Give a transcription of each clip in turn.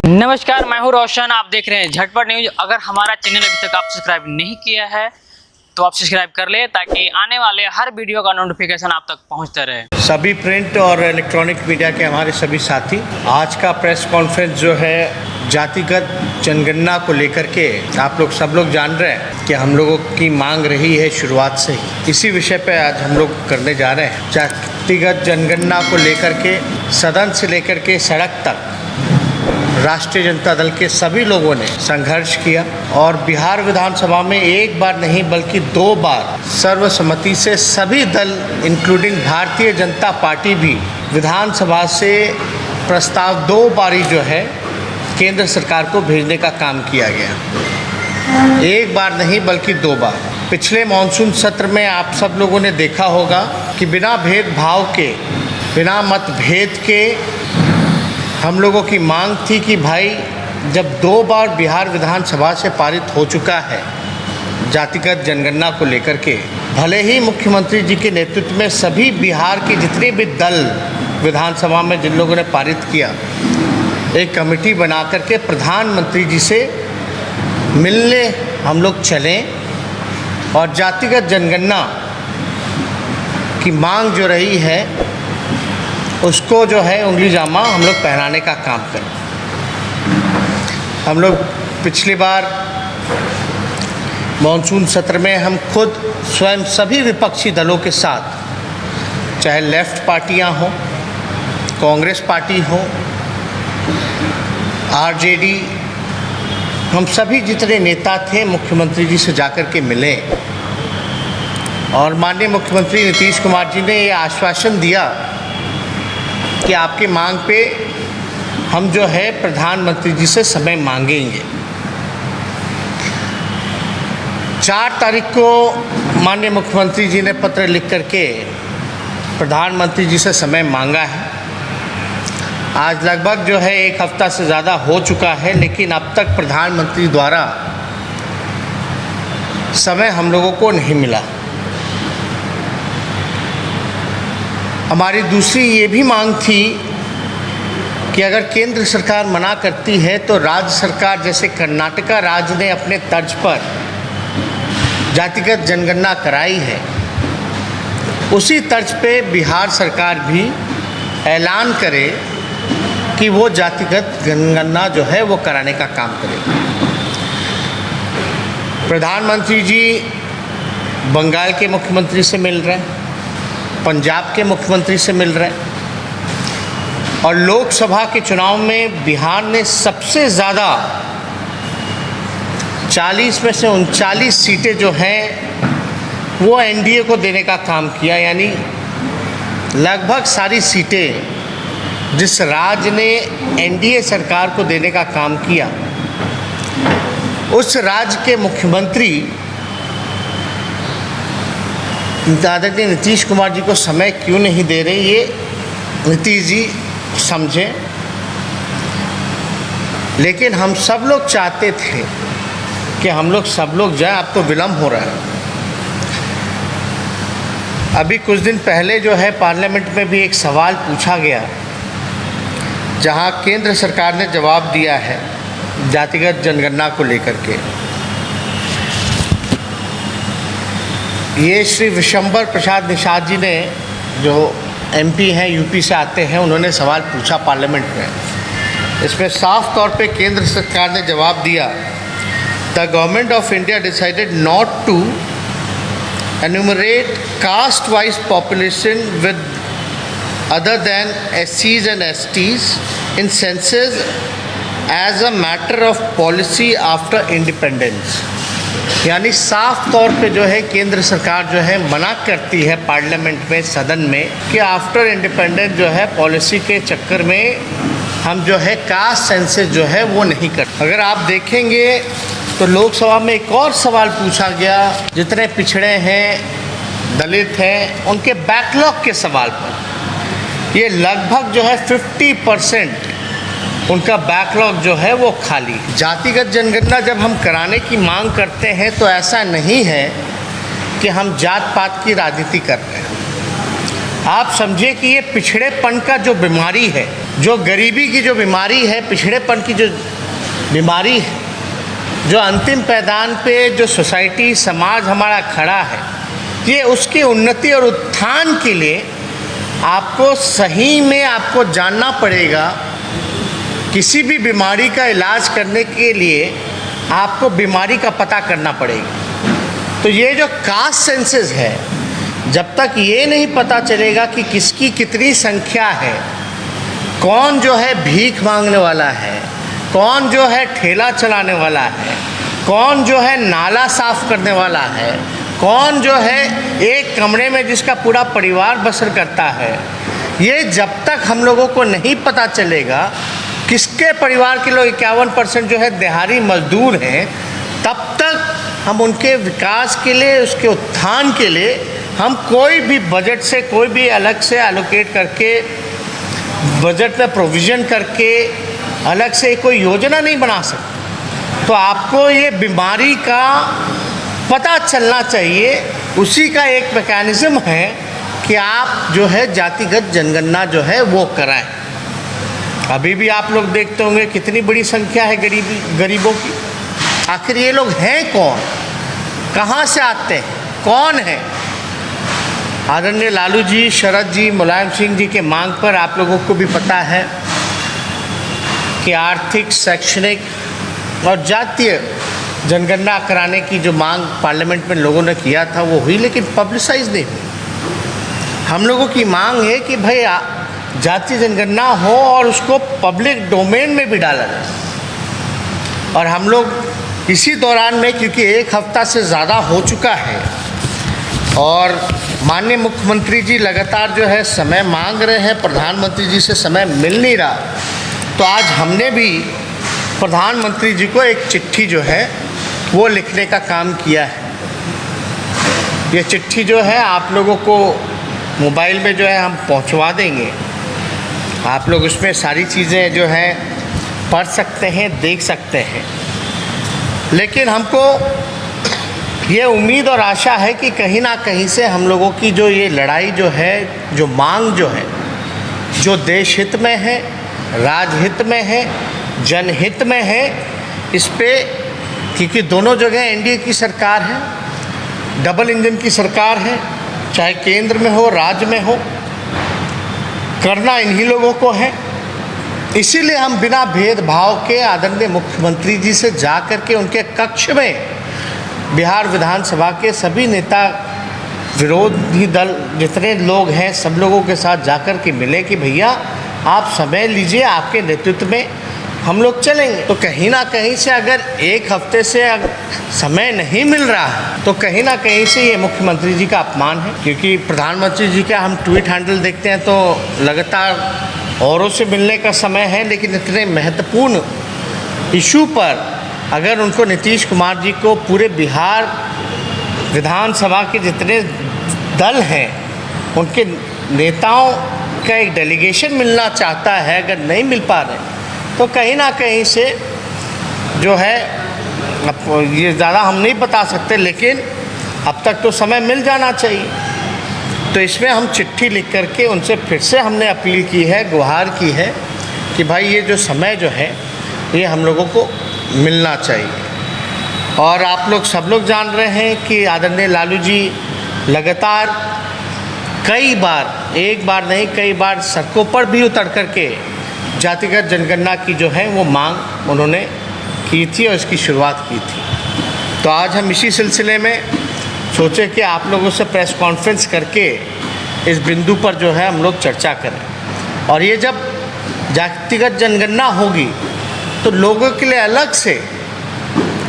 नमस्कार, मैं हूं रोशन। आप देख रहे हैं झटपट न्यूज। अगर हमारा चैनल अभी तक आप सब्सक्राइब नहीं किया है तो आप सब्सक्राइब कर ले ताकि आने वाले हर वीडियो का नोटिफिकेशन आप तक पहुंचता रहे। सभी प्रिंट और इलेक्ट्रॉनिक मीडिया के हमारे सभी साथी, आज का प्रेस कॉन्फ्रेंस जो है जातिगत जनगणना को लेकर के आप लोग सब लोग जान रहे हैं कि हम लोगों की मांग रही है शुरुआत से ही। इसी विषय पे आज हम लोग करने जा रहे हैं। जातिगत जनगणना को लेकर के सदन से लेकर के सड़क तक राष्ट्रीय जनता दल के सभी लोगों ने संघर्ष किया और बिहार विधानसभा में एक बार नहीं बल्कि 2 बार सर्वसम्मति से सभी दल इंक्लूडिंग भारतीय जनता पार्टी भी विधानसभा से प्रस्ताव 2 बारी जो है केंद्र सरकार को भेजने का काम किया गया। एक बार नहीं बल्कि 2 बार। पिछले मानसून सत्र में आप सब लोगों ने देखा होगा कि बिना भेदभाव के, बिना मतभेद के हम लोगों की मांग थी कि भाई जब 2 बार बिहार विधानसभा से पारित हो चुका है जातिगत जनगणना को लेकर के, भले ही मुख्यमंत्री जी के नेतृत्व में सभी बिहार के जितने भी दल विधानसभा में जिन लोगों ने पारित किया, एक कमेटी बना करके प्रधानमंत्री जी से मिलने हम लोग चलें और जातिगत जनगणना की मांग जो रही है उसको जो है उंगली जामा हम लोग पहनाने का काम करें। हम लोग पिछली बार मानसून सत्र में हम खुद स्वयं सभी विपक्षी दलों के साथ, चाहे लेफ्ट पार्टियां हों, कांग्रेस पार्टी हो, आरजेडी, हम सभी जितने नेता थे मुख्यमंत्री जी से जाकर के मिले और माननीय मुख्यमंत्री नीतीश कुमार जी ने ये आश्वासन दिया कि आपकी मांग पे हम जो है प्रधानमंत्री जी से समय मांगेंगे। 4 तारीख को माननीय मुख्यमंत्री जी ने पत्र लिख करके प्रधानमंत्री जी से समय मांगा है। आज लगभग जो है 1 हफ्ता से ज़्यादा हो चुका है, लेकिन अब तक प्रधानमंत्री द्वारा समय हम लोगों को नहीं मिला। हमारी दूसरी ये भी मांग थी कि अगर केंद्र सरकार मना करती है तो राज्य सरकार, जैसे कर्नाटका राज्य ने अपने तर्ज पर जातिगत जनगणना कराई है, उसी तर्ज पे बिहार सरकार भी ऐलान करे कि वो जातिगत जनगणना जो है वो कराने का काम करे। प्रधानमंत्री जी बंगाल के मुख्यमंत्री से मिल रहे हैं, पंजाब के मुख्यमंत्री से मिल रहे हैं और लोकसभा के चुनाव में बिहार ने सबसे ज़्यादा 40 में से 39 सीटें जो हैं वो एनडीए को देने का काम किया। यानी लगभग सारी सीटें जिस राज्य ने एनडीए सरकार को देने का काम किया, उस राज्य के मुख्यमंत्री आदरणीय नीतीश कुमार जी को समय क्यों नहीं दे रहे, ये नीतीश जी समझें। लेकिन हम सब लोग चाहते थे कि हम लोग सब लोग जाएं। अब तो विलम्ब हो रहा है। अभी कुछ दिन पहले जो है पार्लियामेंट में भी एक सवाल पूछा गया, जहां केंद्र सरकार ने जवाब दिया है जातिगत जनगणना को लेकर के। ये श्री विशंबर प्रसाद निषाद जी ने, जो एमपी हैं, यूपी से आते हैं, उन्होंने सवाल पूछा पार्लियामेंट में। इसमें साफ तौर पे केंद्र सरकार ने जवाब दिया, the government of India decided not to enumerate caste wise population with other than SCs and STs in census as a matter of policy after independence. यानी साफ तौर पे जो है केंद्र सरकार जो है मना करती है पार्लियामेंट में, सदन में, कि आफ्टर इंडिपेंडेंस जो है पॉलिसी के चक्कर में हम जो है कास्ट सेंसस जो है वो नहीं करते। अगर आप देखेंगे तो लोकसभा में एक और सवाल पूछा गया, जितने पिछड़े हैं, दलित हैं, उनके बैकलॉग के सवाल पर। ये लगभग जो है 50% उनका बैकलॉग जो है वो खाली। जातिगत जनगणना जब हम कराने की मांग करते हैं तो ऐसा नहीं है कि हम जात पात की राजनीति कर रहे हैं। आप समझिए कि ये पिछड़ेपन का जो बीमारी है, जो गरीबी की जो बीमारी है, पिछड़ेपन की जो बीमारी है, जो अंतिम पैदान पे जो सोसाइटी समाज हमारा खड़ा है, ये उसकी उन्नति और उत्थान के लिए आपको सही में आपको जानना पड़ेगा। किसी भी बीमारी का इलाज करने के लिए आपको बीमारी का पता करना पड़ेगा। तो ये जो कास्ट सेंसस है, जब तक ये नहीं पता चलेगा कि किसकी कितनी संख्या है, कौन जो है भीख मांगने वाला है, कौन जो है ठेला चलाने वाला है, कौन जो है नाला साफ करने वाला है, कौन जो है एक कमरे में जिसका पूरा परिवार बसर करता है, ये जब तक हम लोगों को नहीं पता चलेगा, किसके परिवार के लोग 51% जो है दिहाड़ी मजदूर हैं, तब तक हम उनके विकास के लिए, उसके उत्थान के लिए हम कोई भी बजट से, कोई भी अलग से एलोकेट करके, बजट में प्रोविज़न करके अलग से कोई योजना नहीं बना सकते। तो आपको ये बीमारी का पता चलना चाहिए। उसी का एक मैकेनिज़्म है कि आप जो है जातिगत जनगणना जो है वो कराएं। अभी भी आप लोग देखते होंगे कितनी बड़ी संख्या है गरीबों की। आखिर ये लोग हैं कौन, कहाँ से आते हैं, कौन है? आदरणीय लालू जी, शरद जी, मुलायम सिंह जी के मांग पर आप लोगों को भी पता है कि आर्थिक, शैक्षणिक और जातीय जनगणना कराने की जो मांग पार्लियामेंट में लोगों ने किया था वो हुई, लेकिन पब्लिसाइज नहीं हुई। हम लोगों की मांग है कि भाई जातीय जनगणना हो और उसको पब्लिक डोमेन में भी डाला जाए। और हम लोग इसी दौरान में, क्योंकि एक हफ्ता से ज़्यादा हो चुका है और माननीय मुख्यमंत्री जी लगातार जो है समय मांग रहे हैं, प्रधानमंत्री जी से समय मिल नहीं रहा, तो आज हमने भी प्रधानमंत्री जी को एक चिट्ठी जो है वो लिखने का काम किया है। ये चिट्ठी जो है आप लोगों को मोबाइल में जो है हम पहुंचवा देंगे। आप लोग उसमें सारी चीज़ें जो है पढ़ सकते हैं, देख सकते हैं। लेकिन हमको ये उम्मीद और आशा है कि कहीं ना कहीं से हम लोगों की जो ये लड़ाई जो है, जो मांग जो है, जो देश हित में है, राजहित में है, जनहित में है, इस पे, क्योंकि दोनों जगह एनडीए की सरकार है, डबल इंजन की सरकार है, चाहे केंद्र में हो, राज्य में हो, करना इन्हीं लोगों को है। इसीलिए हम बिना भेदभाव के आदरणीय मुख्यमंत्री जी से जा कर के उनके कक्ष में बिहार विधानसभा के सभी नेता, विरोधी दल जितने लोग हैं, सब लोगों के साथ जाकर के मिले कि भैया आप समय लीजिए, आपके नेतृत्व में हम लोग चलेंगे। तो कहीं ना कहीं से अगर एक हफ्ते से समय नहीं मिल रहा है तो कहीं ना कहीं से ये मुख्यमंत्री जी का अपमान है। क्योंकि प्रधानमंत्री जी का हम ट्वीट हैंडल देखते हैं तो लगातार औरों से मिलने का समय है, लेकिन इतने महत्वपूर्ण इशू पर अगर उनको नीतीश कुमार जी को पूरे बिहार विधानसभा के जितने दल हैं उनके नेताओं का एक डेलीगेशन मिलना चाहता है, अगर नहीं मिल पा रहे तो कहीं ना कहीं से जो है, अब ये ज़्यादा हम नहीं बता सकते, लेकिन अब तक तो समय मिल जाना चाहिए। तो इसमें हम चिट्ठी लिख करके उनसे फिर से हमने अपील की है, गुहार की है कि भाई ये जो समय जो है ये हम लोगों को मिलना चाहिए। और आप लोग सब लोग जान रहे हैं कि आदरणीय लालू जी लगातार कई बार, एक बार नहीं कई बार सड़कों पर भी उतर करके जातिगत जनगणना की जो है वो मांग उन्होंने की थी और इसकी शुरुआत की थी। तो आज हम इसी सिलसिले में सोचे कि आप लोगों से प्रेस कॉन्फ्रेंस करके इस बिंदु पर जो है हम लोग चर्चा करें। और ये जब जातिगत जनगणना होगी तो लोगों के लिए अलग से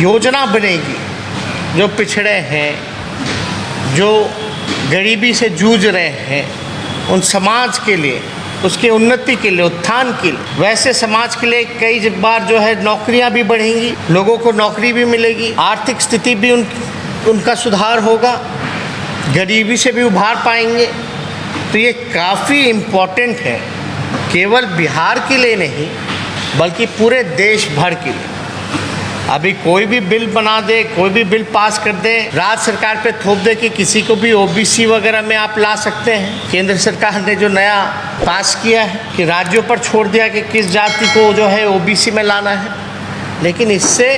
योजना बनेगी, जो पिछड़े हैं, जो गरीबी से जूझ रहे हैं, उन समाज के लिए, उसकी उन्नति के लिए, उत्थान के लिए। वैसे समाज के लिए कई बार जो है नौकरियां भी बढ़ेंगी, लोगों को नौकरी भी मिलेगी, आर्थिक स्थिति भी उनका सुधार होगा, गरीबी से भी उभार पाएंगे। तो ये काफ़ी इम्पोर्टेंट है, केवल बिहार के लिए नहीं बल्कि पूरे देश भर के लिए। अभी कोई भी बिल बना दे, कोई भी बिल पास कर दे, राज्य सरकार पे थोप दे कि किसी को भी ओबीसी वगैरह में आप ला सकते हैं। केंद्र सरकार ने जो नया पास किया है कि राज्यों पर छोड़ दिया कि किस जाति को जो है ओबीसी में लाना है। लेकिन इससे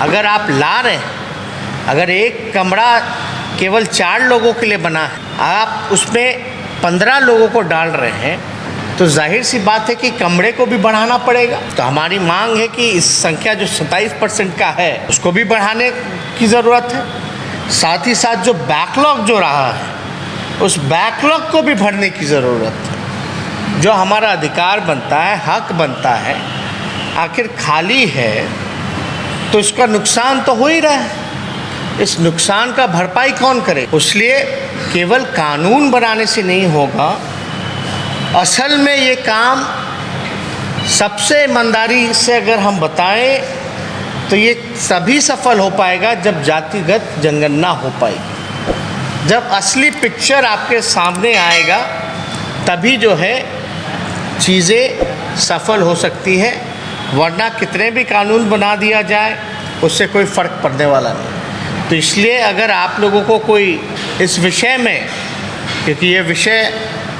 अगर आप ला रहे हैं, अगर एक कमरा केवल 4 लोगों के लिए बना है, आप उसमें 15 लोगों को डाल रहे हैं, तो जाहिर सी बात है कि कमरे को भी बढ़ाना पड़ेगा। तो हमारी मांग है कि इस संख्या जो 27% का है उसको भी बढ़ाने की ज़रूरत है। साथ ही साथ जो बैकलॉग जो रहा है उस बैकलॉग को भी भरने की ज़रूरत है। जो हमारा अधिकार बनता है, हक बनता है, आखिर खाली है तो इसका नुकसान तो हो ही रहा है। इस नुकसान का भरपाई कौन करे? इसलिए केवल कानून बनाने से नहीं होगा, असल में ये काम सबसे ईमानदारी से अगर हम बताएं तो ये तभी सफल हो पाएगा जब जातिगत जनगणना हो पाएगी। जब असली पिक्चर आपके सामने आएगा तभी जो है चीज़ें सफल हो सकती है, वरना कितने भी कानून बना दिया जाए उससे कोई फ़र्क पड़ने वाला नहीं। तो इसलिए अगर आप लोगों को कोई इस विषय में, क्योंकि ये विषय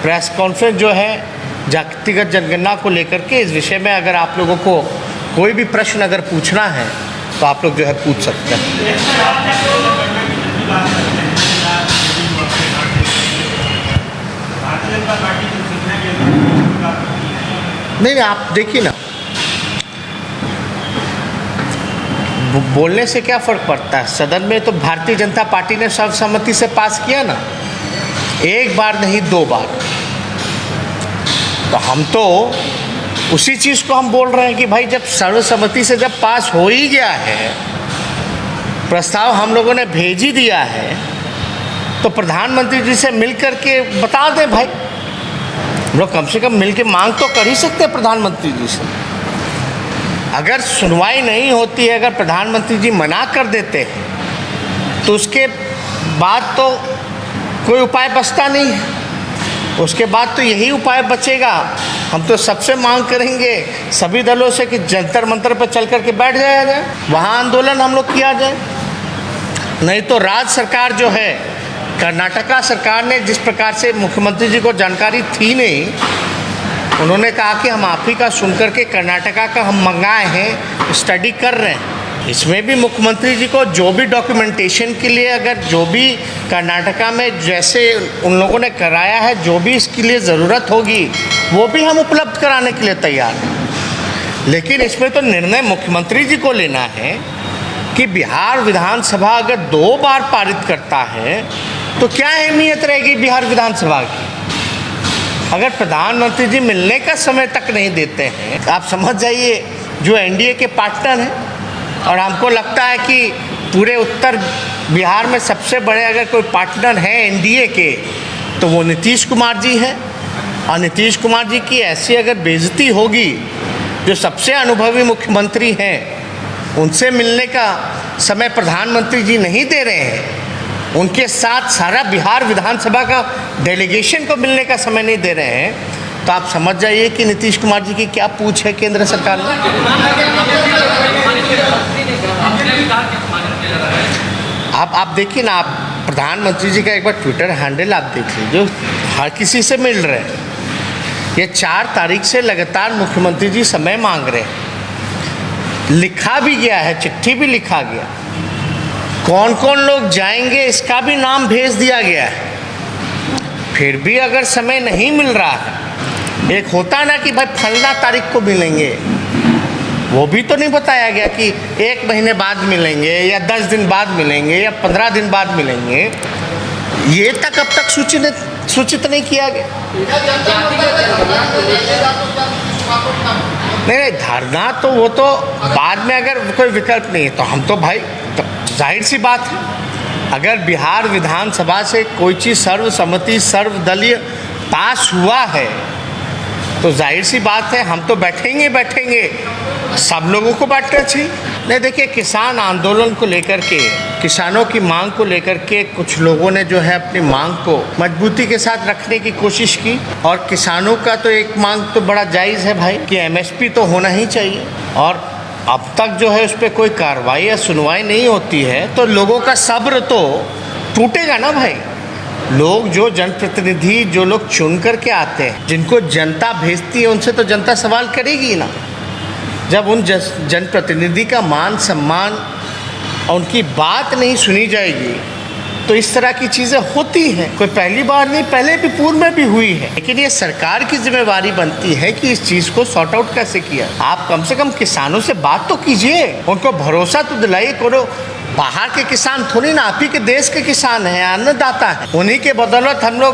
प्रेस कॉन्फ्रेंस जो है जातिगत जनगणना को लेकर के, इस विषय में अगर आप लोगों को कोई भी प्रश्न अगर पूछना है तो आप लोग जो है पूछ सकते हैं। नहीं, आप देखिए ना, बोलने से क्या फ़र्क पड़ता है। सदन में तो भारतीय जनता पार्टी ने सर्वसम्मति से पास किया ना, एक बार नहीं 2 बार। तो हम तो उसी चीज़ को हम बोल रहे हैं कि भाई जब सर्वसम्मति से जब पास हो ही गया है, प्रस्ताव हम लोगों ने भेज ही दिया है, तो प्रधानमंत्री जी से मिल कर के बता दें भाई। हम लोग कम से कम मिल के मांग तो कर ही सकते हैं प्रधानमंत्री जी से। अगर सुनवाई नहीं होती है, अगर प्रधानमंत्री जी मना कर देते हैं तो उसके बाद तो कोई उपाय बचता नहीं है। उसके बाद तो यही उपाय बचेगा, हम तो सबसे मांग करेंगे सभी दलों से कि जंतर मंतर पर चल कर के बैठ जाया जाए, वहाँ आंदोलन हम लोग किया जाए। नहीं तो राज्य सरकार जो है, कर्नाटका सरकार ने जिस प्रकार से मुख्यमंत्री जी को जानकारी थी नहीं, उन्होंने कहा कि हम आप ही का सुन कर के कर्नाटका का हम मंगाए हैं, स्टडी कर रहे हैं। इसमें भी मुख्यमंत्री जी को जो भी डॉक्यूमेंटेशन के लिए, अगर जो भी कर्नाटका में जैसे उन लोगों ने कराया है, जो भी इसके लिए ज़रूरत होगी वो भी हम उपलब्ध कराने के लिए तैयार हैं। लेकिन इसमें तो निर्णय मुख्यमंत्री जी को लेना है कि बिहार विधानसभा अगर 2 बार पारित करता है तो क्या अहमियत रहेगी बिहार विधानसभा की। अगर प्रधानमंत्री जी मिलने का समय तक नहीं देते हैं, आप समझ जाइए जो एनडीए के पार्टनर हैं, और हमको लगता है कि पूरे उत्तर बिहार में सबसे बड़े अगर कोई पार्टनर हैं एनडीए के तो वो नीतीश कुमार जी हैं। और नीतीश कुमार जी की ऐसी अगर बेइज्जती होगी, जो सबसे अनुभवी मुख्यमंत्री हैं उनसे मिलने का समय प्रधानमंत्री जी नहीं दे रहे हैं, उनके साथ सारा बिहार विधानसभा का डेलीगेशन को मिलने का समय नहीं दे रहे हैं, तो आप समझ जाइए कि नीतीश कुमार जी की क्या पूछ है केंद्र सरकार में। आप देखिए ना, आप प्रधानमंत्री जी का एक बार ट्विटर हैंडल आप देख लीजिए, हर किसी से मिल रहे हैं। ये 4 तारीख से लगातार मुख्यमंत्री जी समय मांग रहे हैं, लिखा भी गया है, चिट्ठी भी लिखा गया, कौन कौन लोग जाएंगे इसका भी नाम भेज दिया गया है। फिर भी अगर समय नहीं मिल रहा है, एक होता ना कि भाई फलना तारीख को मिलेंगे, वो भी तो नहीं बताया गया कि 1 महीने बाद मिलेंगे या 10 दिन बाद मिलेंगे या 15 दिन बाद मिलेंगे, ये तक अब तक सूचित नहीं किया गया। नहीं, धरना तो वो तो बाद में अगर कोई विकल्प नहीं है तो हम तो भाई, तो जाहिर सी बात है, अगर बिहार विधानसभा से कोई चीज़ सर्वसम्मति सर्वदलीय पास हुआ है तो जाहिर सी बात है हम तो बैठेंगे, सब लोगों को बैठना चाहिए। नहीं, देखिए, किसान आंदोलन को लेकर के, किसानों की मांग को लेकर के कुछ लोगों ने जो है अपनी मांग को मजबूती के साथ रखने की कोशिश की, और किसानों का तो एक मांग तो बड़ा जायज़ है भाई कि एमएसपी तो होना ही चाहिए, और अब तक जो है उस पर कोई कार्रवाई या सुनवाई नहीं होती है तो लोगों का सब्र तो टूटेगा ना भाई। लोग जो जनप्रतिनिधि जो लोग चुन करके आते हैं, जिनको जनता भेजती है, उनसे तो जनता सवाल करेगी ना। जब उन जनप्रतिनिधि का मान सम्मान और उनकी बात नहीं सुनी जाएगी तो इस तरह की चीज़ें होती हैं। कोई पहली बार नहीं, पहले भी पूर्व में भी हुई है। लेकिन ये सरकार की जिम्मेवारी बनती है कि इस चीज़ को सॉर्ट आउट कैसे किया। आप कम से कम किसानों से बात तो कीजिए, उनको भरोसा तो दिलाइए। करो बाहर के किसान थोड़ी ना, आप ही के देश के किसान हैं, अन्नदाता हैं, उन्हीं के बदौलत हम लोग